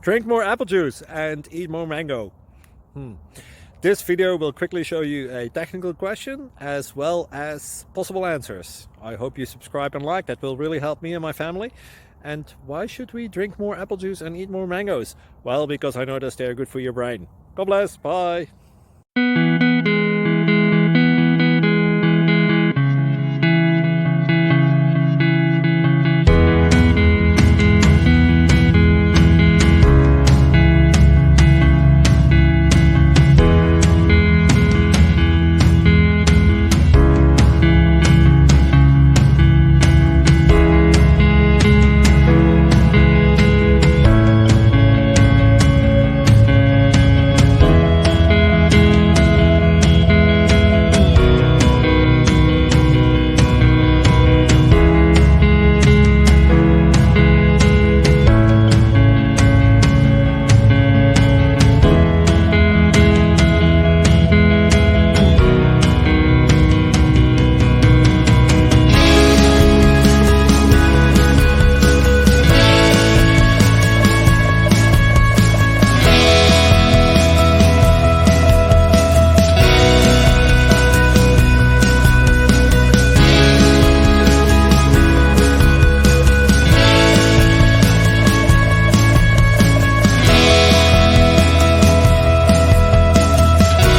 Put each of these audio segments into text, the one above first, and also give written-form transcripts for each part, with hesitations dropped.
Drink more apple juice and eat more mango. This video will quickly show you a technical question as well as possible answers. I hope you subscribe and like, that will really help me and my family. And why should we drink more apple juice and eat more mangoes? Well, because I noticed they're good for your brain. God bless, bye!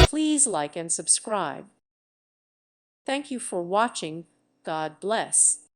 Please like and subscribe. Thank you for watching. God bless.